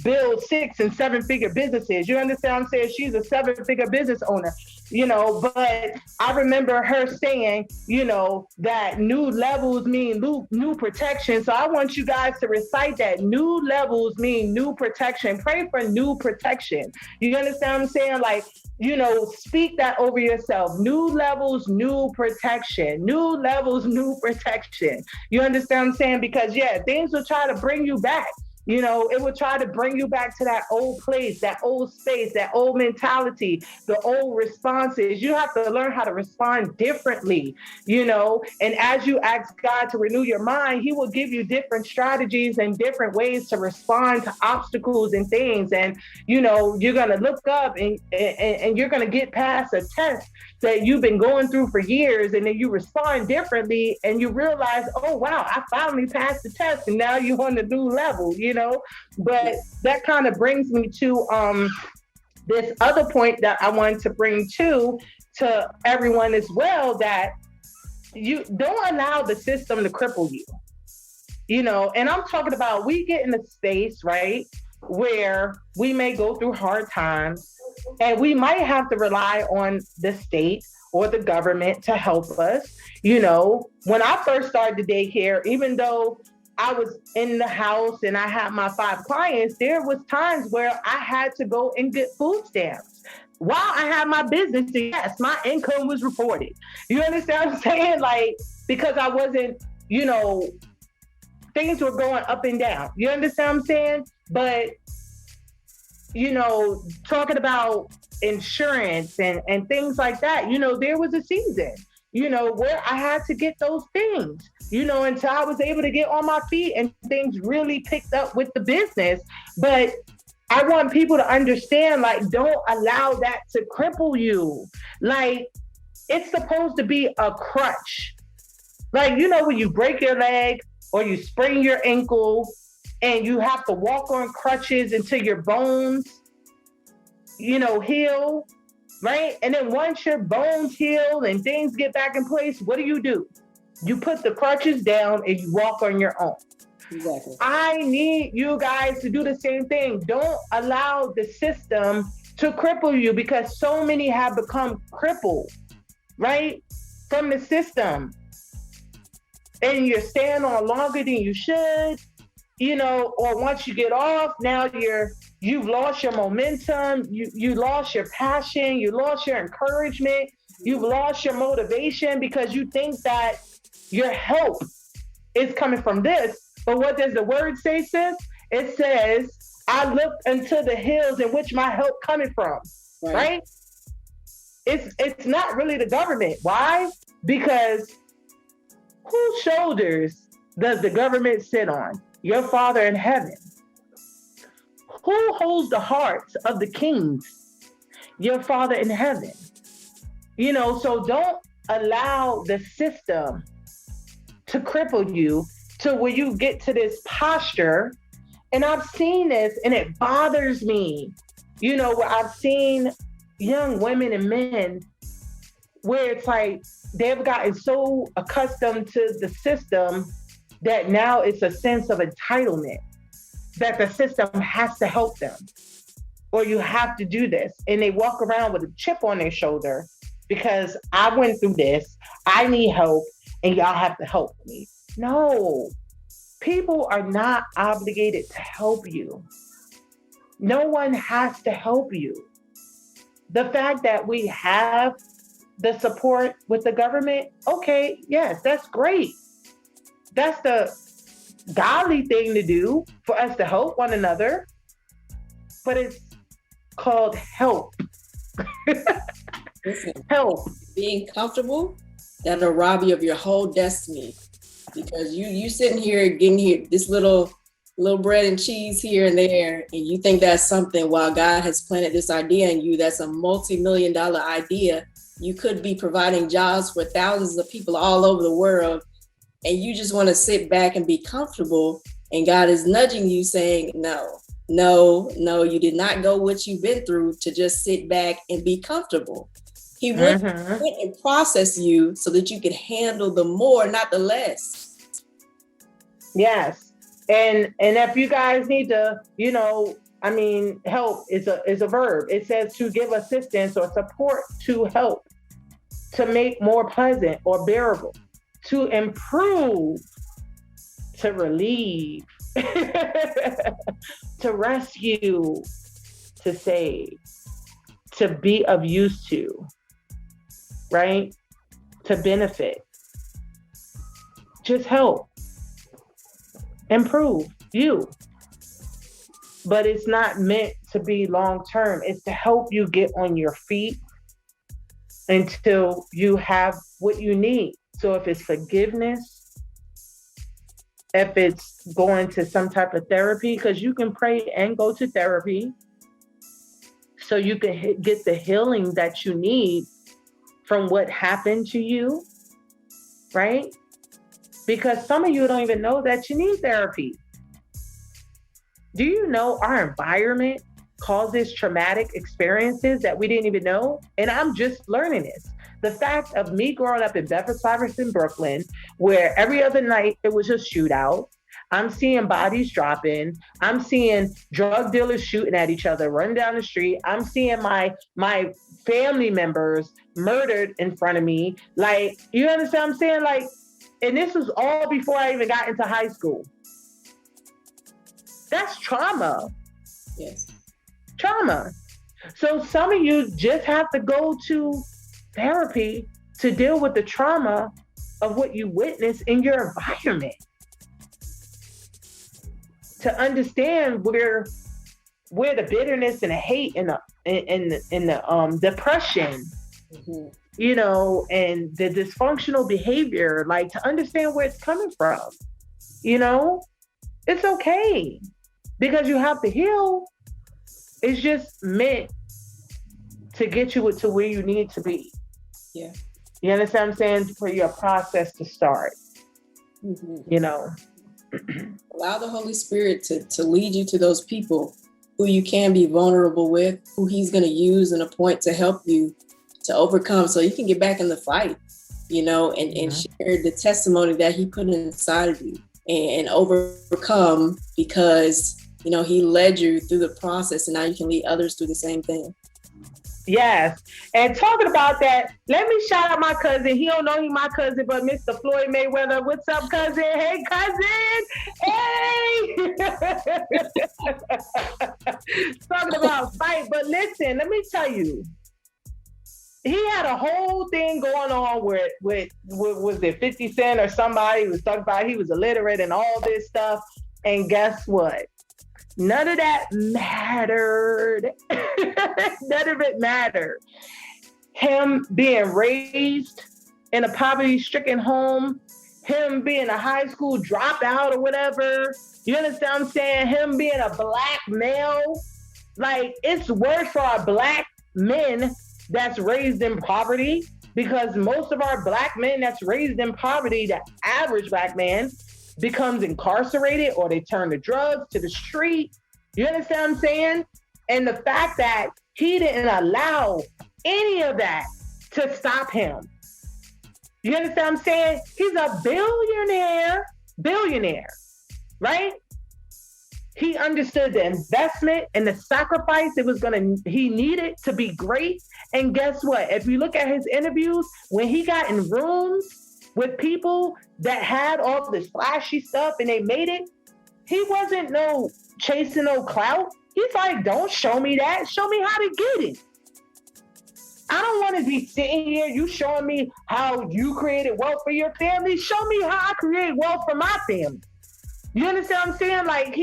build 6- and 7-figure businesses. You understand what I'm saying? She's a 7-figure business owner. You know, but I remember her saying, you know, that new levels mean new protection. So I want you guys to recite that. New levels mean new protection. Pray for new protection. You understand what I'm saying? Like, you know, speak that over yourself. New levels, new protection. New levels, new protection. You understand what I'm saying? Because, yeah, things will try to bring you back. You know, it will try to bring you back to that old place, that old space, that old mentality, the old responses. You have to learn how to respond differently, you know, and as you ask God to renew your mind, he will give you different strategies and different ways to respond to obstacles and things. And, you know, you're going to look up and you're going to get past a test that you've been going through for years. And then you respond differently and you realize, oh, wow, I finally passed the test. And now you're on the new level, you know. But that kind of brings me to this other point that I wanted to bring to everyone as well, that you don't allow the system to cripple you, you know. And I'm talking about, we get in a space, right, where we may go through hard times and we might have to rely on the state or the government to help us. You know, when I first started the daycare, even though I was in the house and I had my 5 clients, there was times where I had to go and get food stamps while I had my business. Yes, my income was reported. You understand what I'm saying? Like, because I wasn't, you know, things were going up and down. You understand what I'm saying? But, you know, talking about insurance and things like that, you know, there was a season, you know, where I had to get those things, you know, until I was able to get on my feet and things really picked up with the business. But I want people to understand, like, don't allow that to cripple you. Like, it's supposed to be a crutch. Like, you know, when you break your leg or you sprain your ankle and you have to walk on crutches until your bones, you know, heal. right? And then once your bones heal and things get back in place, what do? You put the crutches down and you walk on your own. Exactly. I need you guys to do the same thing. Don't allow the system to cripple you, because so many have become crippled, right? From the system. And you're staying on longer than you should, or once you get off, now you've lost your momentum, you lost your passion, you lost your encouragement, you've lost your motivation because you think that your help is coming from this. But what does the word say, sis? It says, I looked into the hills in which my help coming from, right? It's not really the government. Why? Because whose shoulders does the government sit on? Your Father in heaven. Who holds the hearts of the kings? Your Father in heaven. So don't allow the system to cripple you to where you get to this posture. And I've seen this and it bothers me, where I've seen young women and men where it's like they've gotten so accustomed to the system that now it's a sense of entitlement that the system has to help them, or you have to do this. And they walk around with a chip on their shoulder because I went through this, I need help, and y'all have to help me. No, people are not obligated to help you. No one has to help you. The fact that we have the support with the government, okay, yes, that's great. That's the godly thing to do, for us to help one another. But it's called help. Listen, help. Being comfortable, that'll rob you of your whole destiny. Because you sitting here getting here this little bread and cheese here and there, and you think that's something, while God has planted this idea in you that's a multi-million-dollar idea. You could be providing jobs for thousands of people all over the world, and you just want to sit back and be comfortable, and God is nudging you saying, no, you did not go what you've been through to just sit back and be comfortable. He went and process you so that you could handle the more, not the less. Yes. And if you guys need to, help is a verb. It says to give assistance or support, to help, to make more pleasant or bearable, to improve, to relieve, to rescue, to save, to be of use to, right? To benefit. Just help. Improve you. But it's not meant to be long term. It's to help you get on your feet until you have what you need. So if it's forgiveness, if it's going to some type of therapy, because you can pray and go to therapy so you can get the healing that you need from what happened to you, right? Because some of you don't even know that you need therapy. Do you know our environment causes traumatic experiences that we didn't even know? And I'm just learning this. The fact of me growing up in Bedford-Stuyvesant, Brooklyn, where every other night it was a shootout. I'm seeing bodies dropping. I'm seeing drug dealers shooting at each other, running down the street. I'm seeing my family members murdered in front of me. Like, you understand what I'm saying? Like, and this was all before I even got into high school. That's trauma. Yes. Trauma. So some of you just have to go to therapy to deal with the trauma of what you witnessed in your environment. To understand where the bitterness and the hate and the depression, and the dysfunctional behavior, like, to understand where it's coming from, it's okay, because you have to heal. It's just meant to get you to where you need to be. Yeah. You understand what I'm saying? For your process to start, Allow the Holy Spirit to lead you to those people who you can be vulnerable with, who he's going to use and appoint to help you to overcome so you can get back in the fight, and share the testimony that he put inside of you and overcome because, he led you through the process and now you can lead others through the same thing. Yes. And talking about that, let me shout out my cousin. He don't know he my cousin, but Mr. Floyd Mayweather. What's up, cousin? Hey, cousin. Hey. Talking about fight. But listen, let me tell you. He had a whole thing going on with was it 50 Cent or somebody was talking about he was illiterate and all this stuff. And guess what? None of that mattered. None of it mattered. Him being raised in a poverty-stricken home, him being a high school dropout or whatever, you understand what I'm saying? Him being a black male, like it's worse for our black men that's raised in poverty, because most of our black men that's raised in poverty, the average black man, becomes incarcerated or they turn to drugs, to the street. You understand what I'm saying? And the fact that he didn't allow any of that to stop him. You understand what I'm saying? He's a billionaire, right? He understood the investment and the sacrifice he needed to be great. And guess what? If you look at his interviews, when he got in rooms with people that had all this flashy stuff and they made it, he wasn't chasing no clout. He's like, don't show me that. Show me how to get it. I don't want to be sitting here, you showing me how you created wealth for your family. Show me how I create wealth for my family. You understand what I'm saying? Like,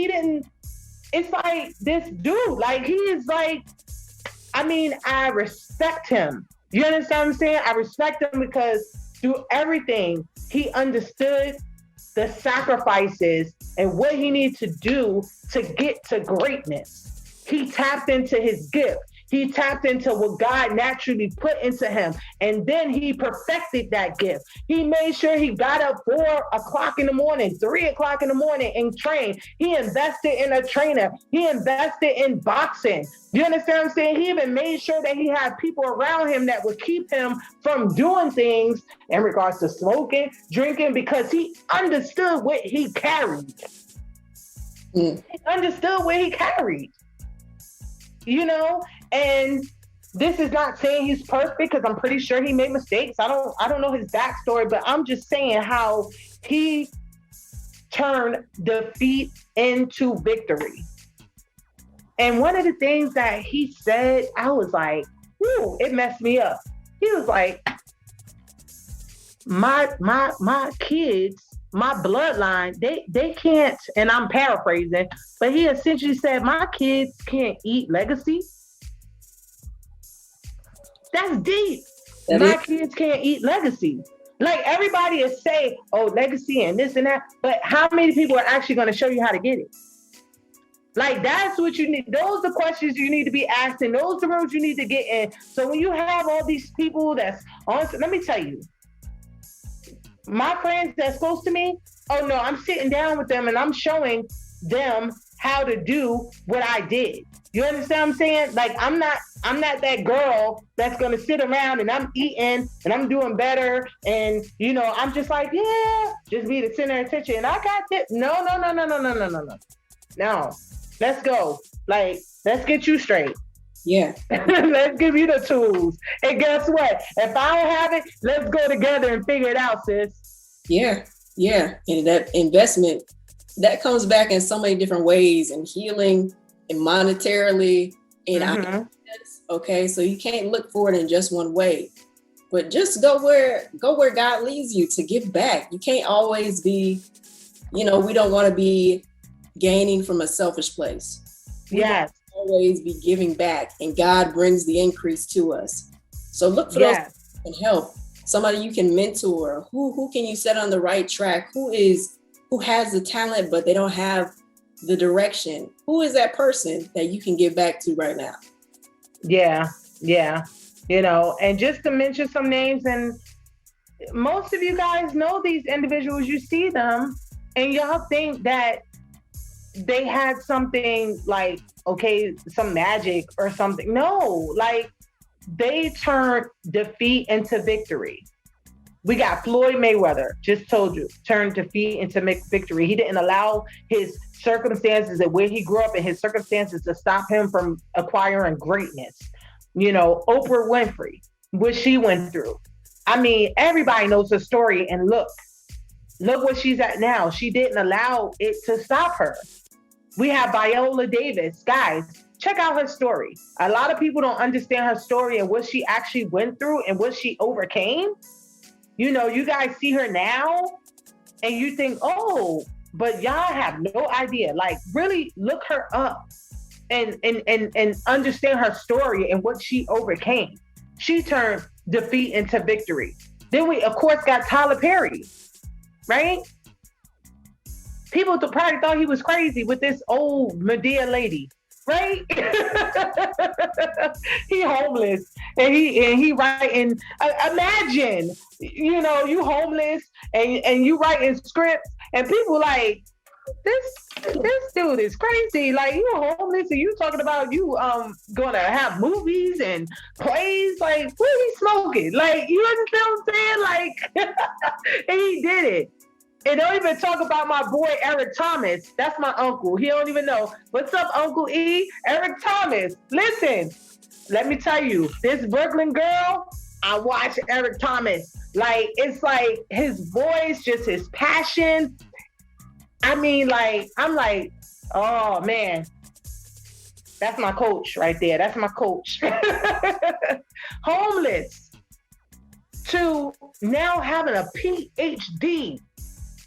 it's like this dude, like, he is like, I respect him. You understand what I'm saying? I respect him because through everything, he understood the sacrifices and what he needed to do to get to greatness. He tapped into his gift. He tapped into what God naturally put into him. And then he perfected that gift. He made sure he got up 4 o'clock in the morning, 3 o'clock in the morning and trained. He invested in a trainer. He invested in boxing. You understand what I'm saying? He even made sure that he had people around him that would keep him from doing things in regards to smoking, drinking, because he understood what he carried. He understood what he carried. And this is not saying he's perfect, because I'm pretty sure he made mistakes. I don't know his backstory, but I'm just saying how he turned defeat into victory. And one of the things that he said, I was like, whew, it messed me up. He was like, my kids, my bloodline, they can't, and I'm paraphrasing, but he essentially said, my kids can't eat legacy. That's deep. My kids can't eat legacy. Like, everybody is saying, oh, legacy and this and that, but how many people are actually going to show you how to get it? Like, that's what you need. Those are the questions you need to be asking. Those are the rooms you need to get in. So when you have all these people that's on, let me tell you, my friends that's close to me, oh no, I'm sitting down with them and I'm showing them how to do what I did. You understand what I'm saying? Like, I'm not that girl that's gonna sit around and I'm eating and I'm doing better and I'm just like, yeah, just be the center of attention and I got this. No. No, let's go. Like, let's get you straight. Yeah. Let's give you the tools. And guess what? If I don't have it, let's go together and figure it out, sis. Yeah. And that investment, that comes back in so many different ways, and healing and monetarily and ideas. Okay. So you can't look for it in just one way, but just go where God leads you to give back. You can't always be, we don't want to be gaining from a selfish place. Yes. Always be giving back, and God brings the increase to us. So look for those who can help. Somebody you can mentor. Who can you set on the right track? Who has the talent but they don't have the direction? Who is that person that you can give back to right now? Yeah. And just to mention some names, and most of you guys know these individuals. You see them and y'all think that they had something like, okay, some magic or something. No, like they turned defeat into victory. We got Floyd Mayweather, just told you, turned defeat into victory. He didn't allow his circumstances and where he grew up and his circumstances to stop him from acquiring greatness. You know, Oprah Winfrey, what she went through. I mean, everybody knows her story, and look where she's at now. She didn't allow it to stop her. We have Viola Davis. Guys, check out her story. A lot of people don't understand her story and what she actually went through and what she overcame. You know, you guys see her now and you think, oh, but y'all have no idea. Like, really look her up and understand her story and what she overcame. She turned defeat into victory. Then we, of course, got Tyler Perry, right? People probably thought he was crazy with this old Medea lady, right? He homeless and he writing. Imagine, you know, you homeless and you writing scripts and people like, this dude is crazy. Like, you homeless and you talking about you gonna have movies and plays. Like, what are we smoking? Like, you understand what I'm saying? Like, and he did it. And don't even talk about my boy Eric Thomas. That's my uncle. He don't even know. What's up, Uncle E? Eric Thomas. Listen, let me tell you, this Brooklyn girl, I watch Eric Thomas. Like, it's like his voice, just his passion. I mean, like, I'm like, oh man, that's my coach right there. That's my coach. Homeless to now having a PhD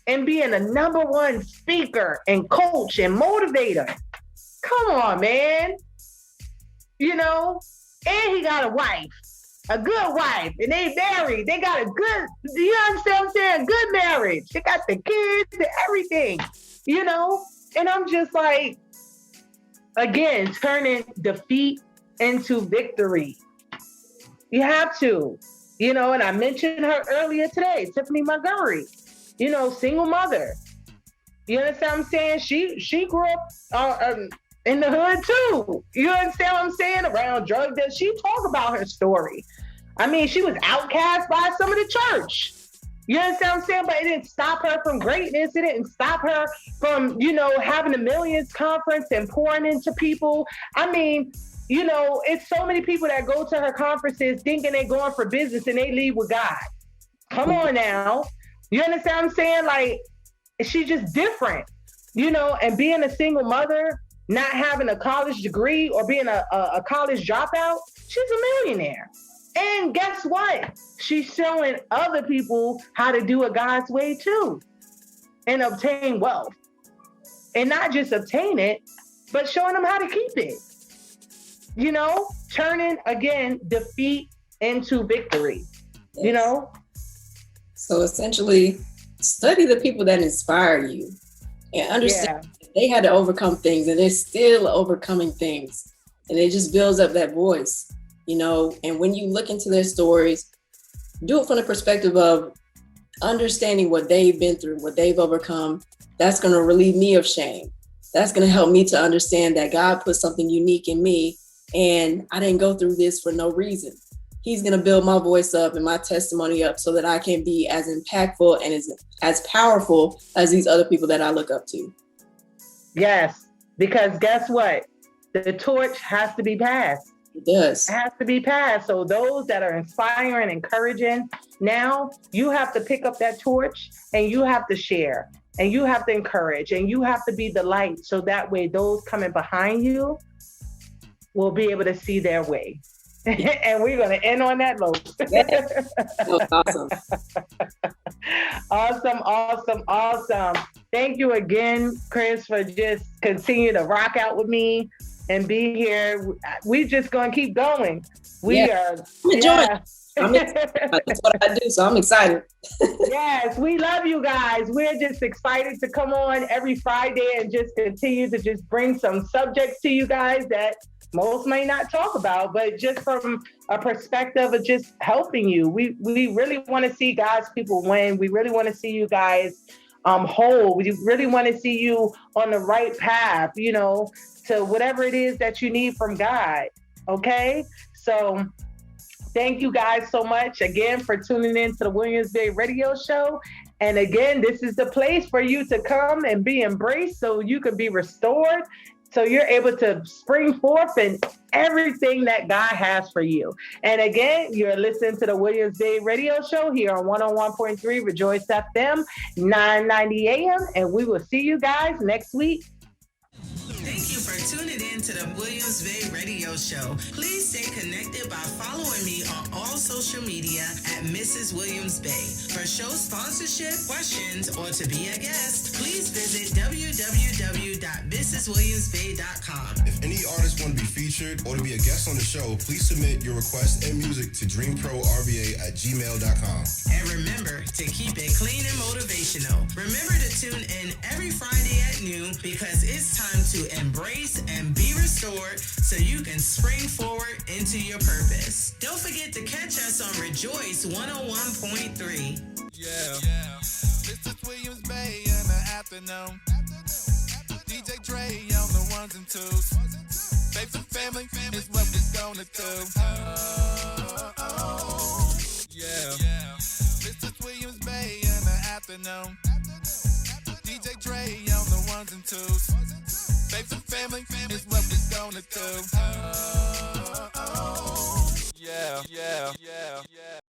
and being a #1 speaker and coach and motivator. Come on, man. You know, and he got a wife, a good wife, and they married. They got a good, you understand what I'm saying? Good marriage. They got the kids and everything, you know? And I'm just like, again, turning defeat into victory. You have to, you know, and I mentioned her earlier today, Tiffany Montgomery. You know, single mother. You understand what I'm saying? She grew up in the hood too. You understand what I'm saying? Around drug dealers. She talked about her story. I mean, she was outcast by some of the church. You understand what I'm saying? But it didn't stop her from greatness. It didn't stop her from, you know, having a Millions conference and pouring into people. I mean, you know, it's so many people that go to her conferences thinking they're going for business and they leave with God. Come on now. You understand what I'm saying? Like, she's just different, you know, and being a single mother, not having a college degree or being a college dropout, she's a millionaire. And guess what? She's showing other people how to do it God's way too and obtain wealth. And not just obtain it, but showing them how to keep it. You know, turning, again, defeat into victory, yes. You know? So essentially, study the people that inspire you and understand they had to overcome things and they're still overcoming things. And it just builds up that voice, you know. And when you look into their stories, do it from the perspective of understanding what they've been through, what they've overcome. That's going to relieve me of shame. That's going to help me to understand that God put something unique in me and I didn't go through this for no reason. He's going to build my voice up and my testimony up so that I can be as impactful and as powerful as these other people that I look up to. Yes, because guess what? The torch has to be passed. It does. It has to be passed. So those that are inspiring, encouraging, now you have to pick up that torch and you have to share and you have to encourage and you have to be the light. So that way those coming behind you will be able to see their way. And we're going to end on that note. Awesome. Awesome. Thank you again, Chris, for just continue to rock out with me and be here. We just going to keep going. We are. I'm enjoying it. That's what I do, so I'm excited. Yes, we love you guys. We're just excited to come on every Friday and just continue to just bring some subjects to you guys that most may not talk about, but just from a perspective of just helping you. We really want to see God's people win. We really want to see you guys whole. We really want to see you on the right path, to whatever it is that you need from God. Okay? So thank you guys so much again for tuning in to the Williams-Bey Radio Show. And again, this is the place for you to come and be embraced so you can be restored, so you're able to spring forth in everything that God has for you. And again, you're listening to the Williams-Bey Radio Show here on 101.3 Rejoice FM, 990 AM. And we will see you guys next week. Thank you for tuning in to the Williams-Bey Radio Show. Please stay connected by following me on all social media at Mrs. Williams-Bey. For show sponsorship, questions, or to be a guest, please visit www.mrswilliamsbey.com. If any artist want to be featured or to be a guest on the show, please submit your request and music to dreamprorva@gmail.com. And remember to keep it clean and motivational. Remember to tune in every Friday at noon, because it's time to embrace and be restored so you can spring forward into your purpose. Don't forget to catch us on Rejoice 101.3. Mrs. Williams-Bey in the afternoon. DJ Dre on the ones and twos. Babes and family is what we're gonna do. Mrs. Williams-Bey in the afternoon. DJ Dre on the ones and twos. Babes and family is what we're gonna do.